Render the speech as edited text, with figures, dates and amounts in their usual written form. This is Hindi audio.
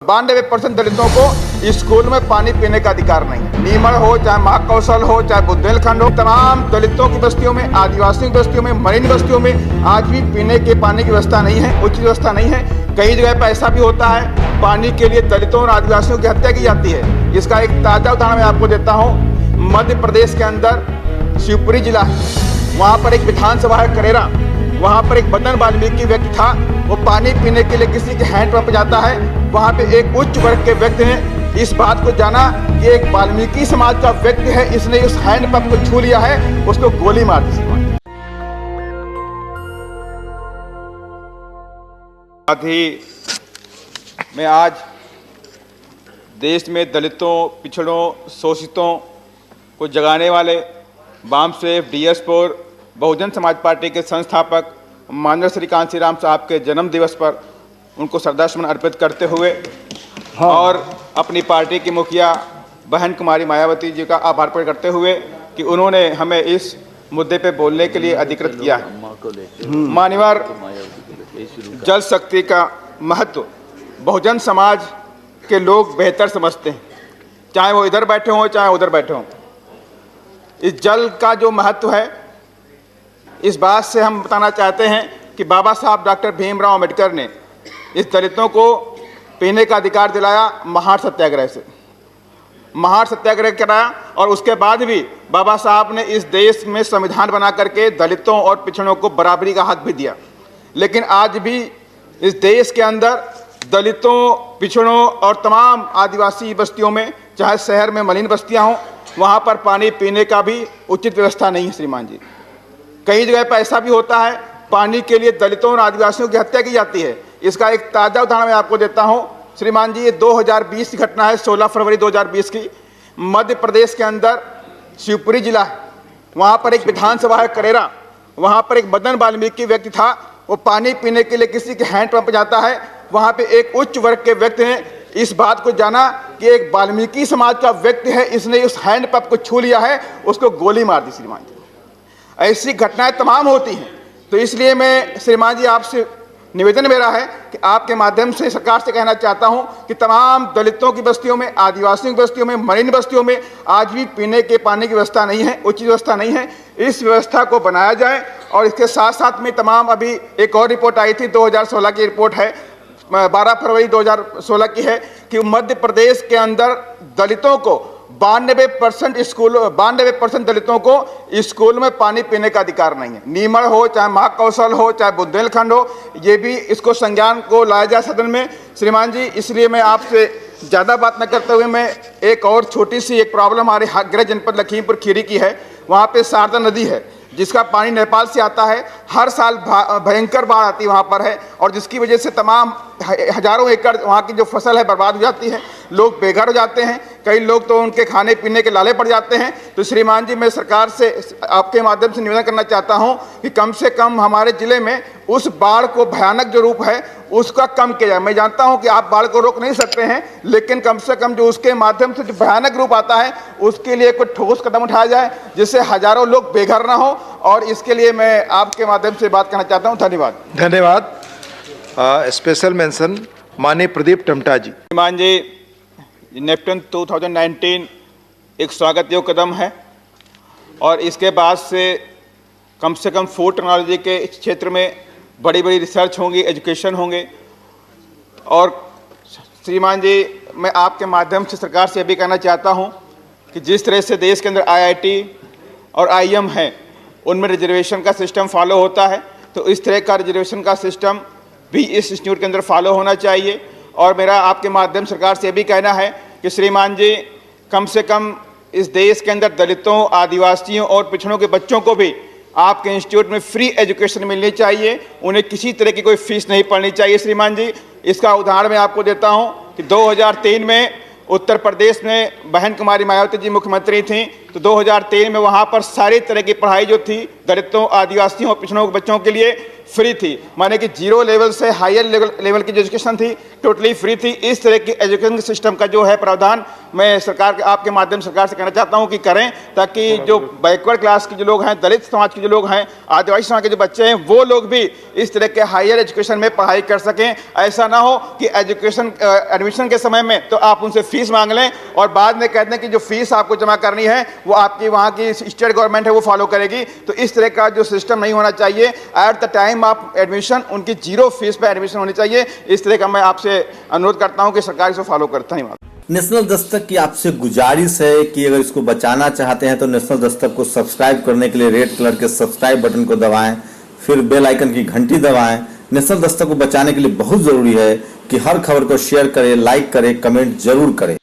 92% दलितों को स्कूल में पानी पीने का अधिकार नहीं है। नीमड़ हो, चाहे महाकौशल हो, चाहे बुंदेलखंड हो, तमाम दलितों की बस्तियों में, आदिवासियों की बस्तियों में, मरीन बस्तियों में आज भी पीने के पानी की व्यवस्था नहीं है, उचित व्यवस्था नहीं है। कई जगह पर ऐसा भी होता है पानी के लिए दलितों और आदिवासियों की हत्या की जाती है। इसका एक ताज़ा उदाहरण मैं आपको देता हूँ। मध्य प्रदेश के अंदर शिवपुरी जिला है, वहाँ पर एक विधानसभा है करेरा, वहाँ पर एक बदन वाल्मीकि व्यक्ति था, वो पानी पीने के लिए किसी के हैंडपंप जाता है, वहाँ पे एक उच्च वर्ग के व्यक्ति ने इस बात को जाना कि एक वाल्मीकि समाज का व्यक्ति है, इसने उस हैंडपंप को छू लिया है, उसको गोली मार दी। साथ ही मैं आज देश में दलितों, पिछड़ों, शोषितों को जगाने वाले वामसेफ DS4 बहुजन समाज पार्टी के संस्थापक माननीय श्री कांशीराम साहब के जन्म दिवस पर उनको श्रद्धासुमन अर्पित करते हुए और अपनी पार्टी की मुखिया बहन कुमारी मायावती जी का आभार प्रकट करते हुए कि उन्होंने हमें इस मुद्दे पे बोलने के लिए अधिकृत किया है। मान्यवर, जल शक्ति का महत्व बहुजन समाज के लोग बेहतर समझते हैं, चाहे वो इधर बैठे हों चाहे उधर बैठे हों। इस जल का जो महत्व है, इस बात से हम बताना चाहते हैं कि बाबा साहब डॉक्टर भीमराव अंबेडकर ने इस दलितों को पीने का अधिकार दिलाया महार सत्याग्रह से। महार सत्याग्रह कराया और उसके बाद भी बाबा साहब ने इस देश में संविधान बना करके दलितों और पिछड़ों को बराबरी का हक भी दिया। लेकिन आज भी इस देश के अंदर दलितों, पिछड़ों और तमाम आदिवासी बस्तियों में, चाहे शहर में मलिन बस्तियां हों, वहाँ पर पानी पीने का भी उचित व्यवस्था नहीं है। श्रीमान जी, कई जगह पर ऐसा भी होता है पानी के लिए दलितों और आदिवासियों की हत्या की जाती है। इसका एक ताज़ा उदाहरण मैं आपको देता हूँ। श्रीमान जी, ये 2020 की घटना है, 16 फरवरी 2020 की। मध्य प्रदेश के अंदर शिवपुरी जिला है, वहाँ पर एक विधानसभा है करेरा, वहाँ पर एक बदन वाल्मीकि व्यक्ति था, वो पानी पीने के लिए किसी के हैंडपंप जाता है, वहाँ पे एक उच्च वर्ग के व्यक्ति ने इस बात को जाना कि एक वाल्मीकि समाज का व्यक्ति है, इसने उस हैंडपंप को छू लिया है, उसको गोली मार दी। श्रीमान जी, ऐसी घटनाएं तमाम होती हैं। तो इसलिए मैं श्रीमान जी आपसे निवेदन मेरा है कि आपके माध्यम से सरकार से कहना चाहता हूं कि तमाम दलितों की बस्तियों में, आदिवासियों की बस्तियों में, मरीन बस्तियों में आज भी पीने के पानी की व्यवस्था नहीं है, उचित व्यवस्था नहीं है। इस व्यवस्था को बनाया जाए। और इसके साथ साथ में तमाम, अभी एक और रिपोर्ट आई थी, 2016 की रिपोर्ट है, 12 फरवरी 2016 की है, कि मध्य प्रदेश के अंदर दलितों को 92% दलितों को स्कूल में पानी पीने का अधिकार नहीं है। नीमड़ हो, चाहे महाकौशल हो, चाहे बुंदेलखंड हो, ये भी इसको संज्ञान को लाया जाए सदन में। श्रीमान जी, इसलिए मैं आपसे ज़्यादा बात न करते हुए मैं एक और छोटी सी एक प्रॉब्लम हमारे गृह जनपद लखीमपुर खीरी की है। वहाँ पे शारदा नदी है, जिसका पानी नेपाल से आता है, हर साल भयंकर बाढ़ आती है वहाँ पर है, और जिसकी वजह से तमाम हजारों एकड़ वहाँ की जो फसल है बर्बाद हो जाती है, लोग बेघर हो जाते हैं, कई लोग तो उनके खाने पीने के लाले पड़ जाते हैं। तो श्रीमान जी, मैं सरकार से आपके माध्यम से निवेदन करना चाहता हूँ कि कम से कम हमारे ज़िले में उस बाढ़ को, भयानक जो रूप है उसका कम किया जाए। मैं जानता हूँ कि आप बाढ़ को रोक नहीं सकते हैं, लेकिन कम से कम जो उसके माध्यम से जो भयानक रूप आता है उसके लिए कोई ठोस कदम उठाया जाए, जिससे हजारों लोग बेघर ना हो। और इसके लिए मैं आपके माध्यम से बात करना चाहता हूँ। धन्यवाद। धन्यवाद। स्पेशल मेंशन माननीय प्रदीप टमटा जी। श्रीमान जी, नेपटन 2019 एक स्वागत योग्य कदम है, और इसके बाद से कम फूड टेक्नोलॉजी के क्षेत्र में बड़ी बड़ी रिसर्च होंगी, एजुकेशन होंगे। और श्रीमान जी, मैं आपके माध्यम से सरकार से भी कहना चाहता हूं कि जिस तरह से देश के अंदर IIT और IIM है, उनमें रिजर्वेशन का सिस्टम फॉलो होता है, तो इस तरह का रिजर्वेशन का सिस्टम भी इस इंस्टीट्यूट के अंदर फॉलो होना चाहिए। और मेरा आपके माध्यम सरकार से भी कहना है कि श्रीमान जी, कम से कम इस देश के अंदर दलितों, आदिवासियों और पिछड़ों के बच्चों को भी आपके इंस्टीट्यूट में फ्री एजुकेशन मिलनी चाहिए, उन्हें किसी तरह की कोई फीस नहीं पड़नी चाहिए। श्रीमान जी, इसका उदाहरण मैं आपको देता हूं कि 2003 में उत्तर प्रदेश में बहन कुमारी मायावती जी मुख्यमंत्री थीं, तो 2003 में वहाँ पर सारी तरह की पढ़ाई जो थी दलितों, आदिवासियों और पिछड़ों के बच्चों के लिए फ्री थी। माने कि 0 लेवल से हायर लेवल की जो एजुकेशन थी टोटली फ्री थी। इस तरह की एजुकेशन सिस्टम का जो है प्रावधान मैं सरकार के आपके माध्यम से सरकार से कहना चाहता हूं कि करें, ताकि जो बैकवर्ड क्लास के जो लोग हैं, दलित समाज के जो लोग हैं, आदिवासी समाज के जो बच्चे हैं, वो लोग भी इस तरह के हायर एजुकेशन में पढ़ाई कर सकें। ऐसा ना हो कि एजुकेशन एडमिशन के समय में तो आप उनसे फीस मांग लें और बाद में कहते हैं कि जो फीस आपको जमा करनी है वो आपकी वहाँ की स्टेट गवर्नमेंट है वो फॉलो करेगी। तो इस तरह का जो सिस्टम नहीं होना चाहिए। At the time of admission उनकी 0 फीस पर एडमिशन होनी चाहिए। इस तरह का मैं आपसे अनुरोध करता हूँ कि सरकार इसको फॉलो करता है। नेशनल दस्तक की आपसे गुजारिश है कि अगर इसको बचाना चाहते हैं तो नेशनल दस्तक को सब्सक्राइब करने के लिए रेड कलर के सब्सक्राइब बटन को दबाएं, फिर बेल आइकन की घंटी दबाएं। नेशनल दस्तक को बचाने के लिए बहुत जरूरी है कि हर खबर को शेयर करें, लाइक करें, कमेंट जरूर करें।